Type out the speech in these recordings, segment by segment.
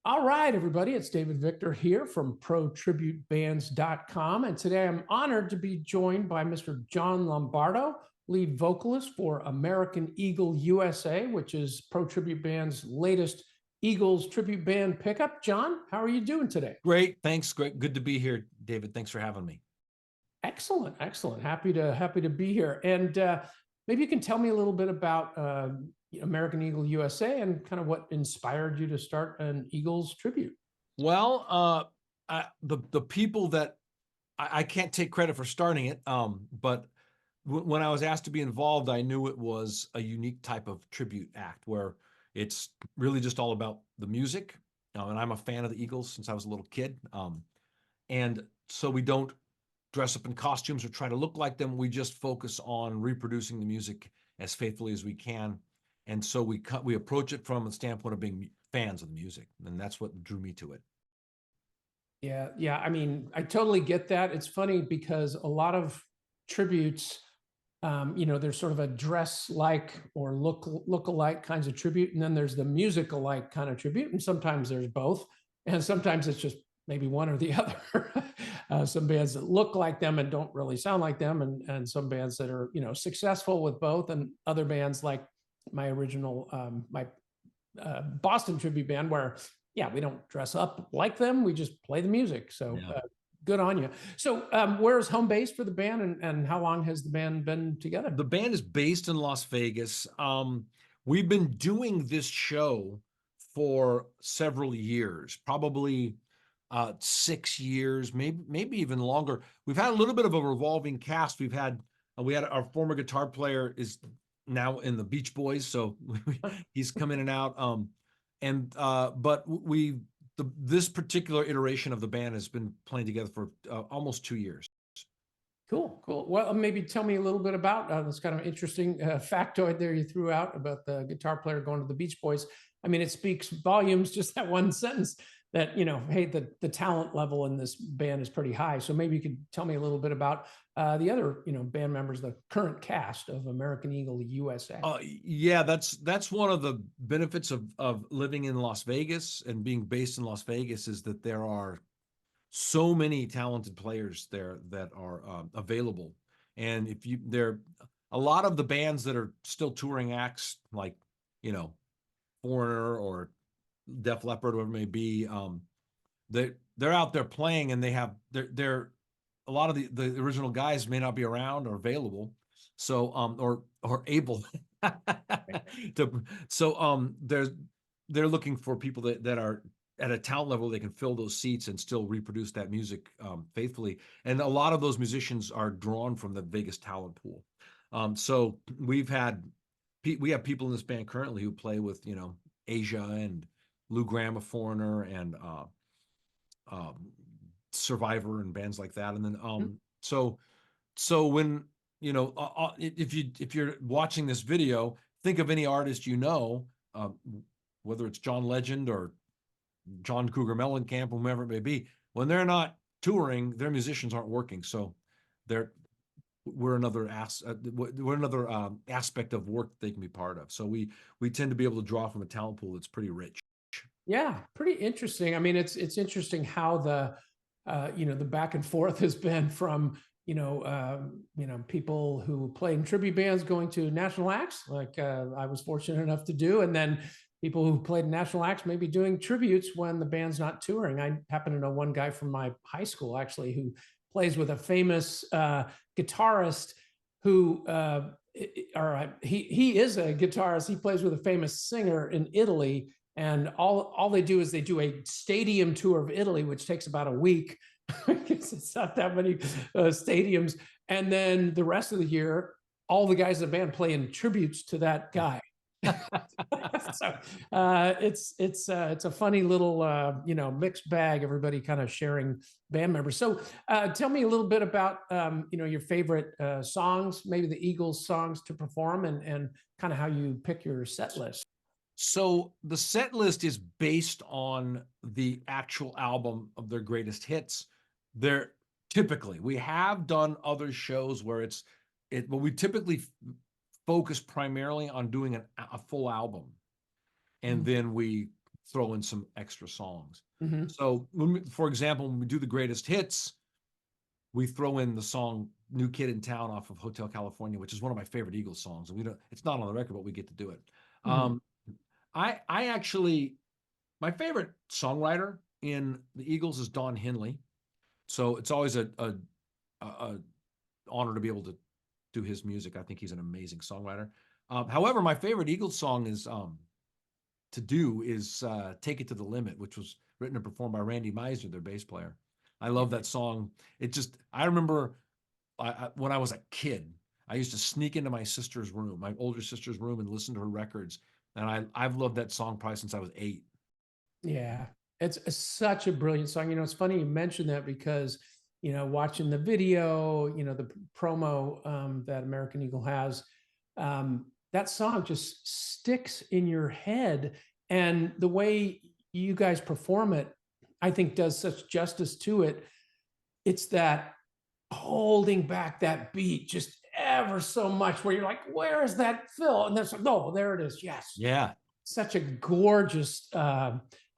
All right, everybody, it's David Victor here from ProTributeBands.com. And today I'm honored to be joined by Mr. John Lombardo, lead vocalist for American Eagle USA, which is ProTribute Band's latest Eagles tribute band pickup. John, how are you doing today? Great, thanks. Great, good to be here, David. Thanks for having me. Excellent, excellent. Happy to be here. And maybe you can tell me a little bit about American Eagle USA and kind of what inspired you to start an Eagles tribute. Well, the people that I can't take credit for starting it, but when I was asked to be involved, I knew it was a unique type of tribute act where it's really just all about the music. And I'm a fan of the Eagles since I was a little kid. And so we don't dress up in costumes or try to look like them. We just focus on reproducing the music as faithfully as we can. And so we approach it from a standpoint of being fans of the music. And that's what drew me to it. Yeah. I mean, I totally get that. It's funny because a lot of tributes, there's sort of a dress-like or look-alike kinds of tribute, and then there's the music-alike kind of tribute, and sometimes there's both, and sometimes it's just maybe one or the other. Some bands that look like them and don't really sound like them, and some bands that are successful with both, and other bands like my original Boston tribute band where we don't dress up like them, we just play the music. So good on you. So where's home base for the band, and how long has the band been together? The band is based in Las Vegas. We've been doing this show for several years, probably 6 years, maybe even longer. We've had a little bit of a revolving cast. We had our former guitar player is now in the Beach Boys, so he's come in and out. But this particular iteration of the band has been playing together for almost 2 years. Cool. Well, maybe tell me a little bit about this kind of interesting factoid there you threw out about the guitar player going to the Beach Boys. I mean, it speaks volumes, just that one sentence, that, hey, the talent level in this band is pretty high. So maybe you could tell me a little bit about the other, band members, the current cast of American Eagle USA. Yeah, that's one of the benefits of living in Las Vegas and being based in Las Vegas, is that there are so many talented players there that are available. And there a lot of the bands that are still touring acts, like, Foreigner or Def Leppard, whatever it may be, they're out there playing, and they're a lot of the original guys may not be around or available, so or able to. So they're looking for people that are at a talent level they can fill those seats and still reproduce that music faithfully. And a lot of those musicians are drawn from the Vegas talent pool. So we have people in this band currently who play with Asia and Lou Gramm, a Foreigner, and Survivor and bands like that. And then so when if you're watching this video, think of any artist whether it's John Legend or John Cougar Mellencamp, whomever it may be. When they're not touring, their musicians aren't working. So we're another aspect of work they can be part of. So we tend to be able to draw from a talent pool that's pretty rich. Yeah, pretty interesting. I mean, it's interesting how the back and forth has been from people who play in tribute bands going to national acts, like I was fortunate enough to do, and then people who played in national acts maybe doing tributes when the band's not touring. I happen to know one guy from my high school actually who plays with a famous guitarist who he is a guitarist. He plays with a famous singer in Italy, and all they do is they do a stadium tour of Italy, which takes about a week because it's not that many stadiums. And then the rest of the year, all the guys in the band play in tributes to that guy. So it's a funny little mixed bag. Everybody kind of sharing band members. So tell me a little bit about your favorite songs, maybe the Eagles songs to perform, and kind of how you pick your set list. So the set list is based on the actual album of their greatest hits. We have done other shows where but we typically focus primarily on doing a full album. And then we throw in some extra songs. Mhm. So for example, when we do the greatest hits, we throw in the song New Kid in Town off of Hotel California, which is one of my favorite Eagles songs. And it's not on the record, but we get to do it. Mhm. I actually, my favorite songwriter in the Eagles is Don Henley. So it's always a honor to be able to do his music. I think he's an amazing songwriter. However, my favorite Eagles song is Take It to the Limit, which was written and performed by Randy Meisner, their bass player. I love that song. I remember when I was a kid, I used to sneak into my sister's room, my older sister's room, and listen to her records. And I've loved that song probably since I was 8. Yeah, it's such a brilliant song. It's funny you mentioned that because, watching the video, the promo that American Eagle has, that song just sticks in your head. And the way you guys perform it, I think does such justice to it. It's that holding back that beat just ever so much where you're like, where is that fill? And there's like, no, there it is. Yes. Yeah. Such a gorgeous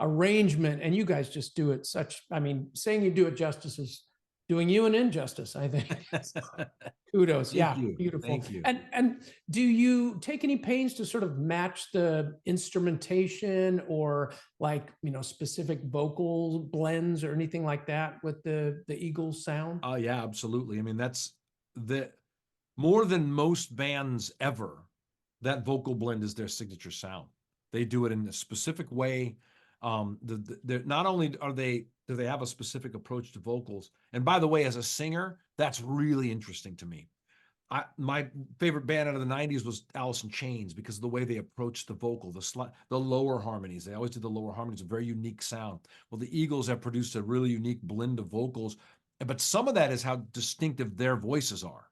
arrangement. And you guys just do it saying you do it justice is doing you an injustice, I think. Kudos. Thank Yeah, you. beautiful. Thank you. And do you take any pains to sort of match the instrumentation or specific vocal blends or anything like that with the Eagles sound? Oh yeah, absolutely. I mean, that's more than most bands ever, that vocal blend is their signature sound. They do it in a specific way. Not only do they have a specific approach to vocals, and by the way, as a singer, that's really interesting to me. My favorite band out of the 90s was Alice in Chains because of the way they approached the vocal, the lower harmonies. They always did the lower harmonies, a very unique sound. Well, the Eagles have produced a really unique blend of vocals, but some of that is how distinctive their voices are.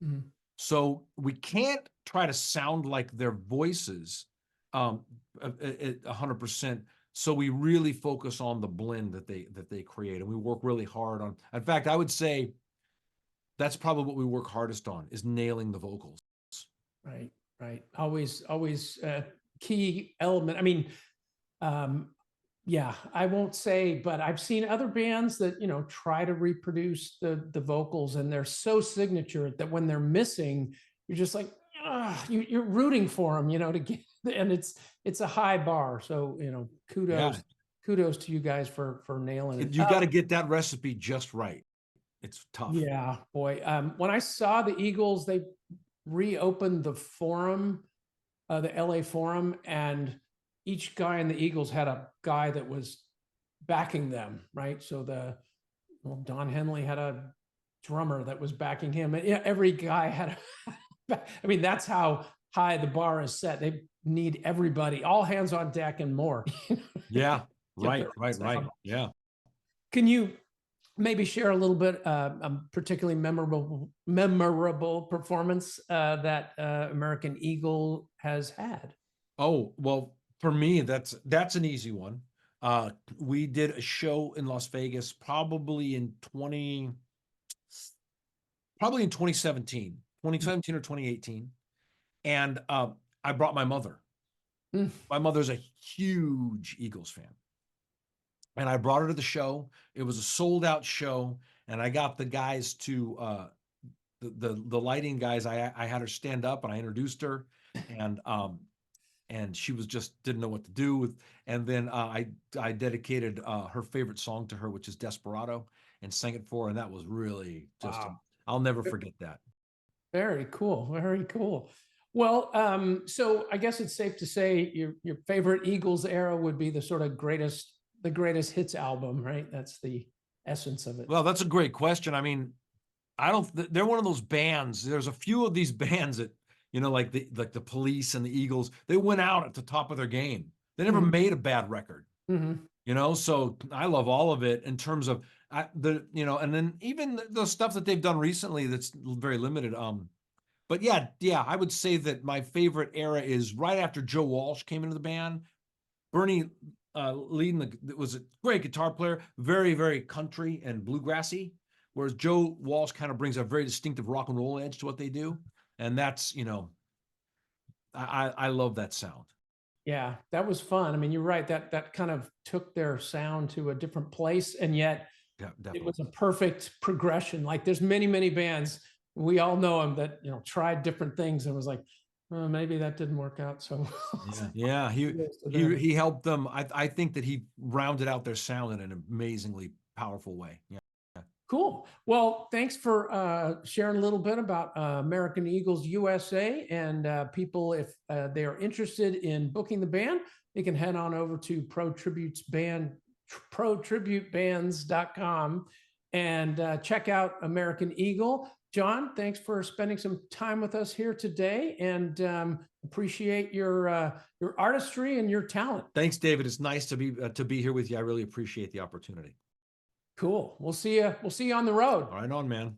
Mhm. So we can't try to sound like their voices 100%. So we really focus on the blend that they create, and we work really hard on. In fact, I would say that's probably what we work hardest on, is nailing the vocals. Right, right. Always a key element. I mean, yeah, I won't say, but I've seen other bands that, try to reproduce the vocals, and they're so signature that when they're missing, you're just like, you're rooting for them, to get, and it's a high bar. So, kudos to you guys for nailing it. You got to get that recipe just right. It's tough. Yeah, boy. When I saw the Eagles, they reopened the Forum, the LA Forum, and each guy in the Eagles had a guy that was backing them, right? So Don Henley had a drummer that was backing him. And every guy had that's how high the bar is set. They need everybody, all hands on deck and more. Yeah, right. Yeah. Can you maybe share a little bit, a particularly memorable performance that American Eagle has had? Oh, well, for me, that's an easy one. We did a show in Las Vegas probably in 2017 or 2018. And I brought my mother. My mother's a huge Eagles fan. And I brought her to the show. It was a sold out show. And I got the guys to the lighting guys. I had her stand up and I introduced her. And she was just didn't know what to do with. And then I dedicated her favorite song to her, which is Desperado, and sang it for her. And that was really just, I'll never forget that. Very cool. Very cool. Well, so I guess it's safe to say your favorite Eagles era would be the sort of greatest hits album, right? That's the essence of it. Well, that's a great question. I mean, they're one of those bands. There's a few of these bands that, like the Police and the Eagles, they went out at the top of their game. They never made a bad record. So I love all of it in terms of and then even the stuff that they've done recently that's very limited. But yeah, I would say that my favorite era is right after Joe Walsh came into the band. Bernie leading was a great guitar player, very, very country and bluegrassy, whereas Joe Walsh kind of brings a very distinctive rock and roll edge to what they do. And that's, I love that sound. Yeah, that was fun. I mean, you're right. That kind of took their sound to a different place, and yet Yeah, it definitely. was a perfect progression. Like there's many bands, we all know them, that, you know, tried different things and was like, oh, maybe that didn't work out so well. Yeah, Kudos to them. he helped them. I think that he rounded out their sound in an amazingly powerful way. Yeah. Cool. Well, thanks for sharing a little bit about American Eagles USA. And people, if they are interested in booking the band, they can head on over to ProTributeBands.com and check out American Eagle. John, thanks for spending some time with us here today, and appreciate your artistry and your talent. Thanks, David. It's nice to be here with you. I really appreciate the opportunity. Cool. We'll see you on the road. All right, on, man.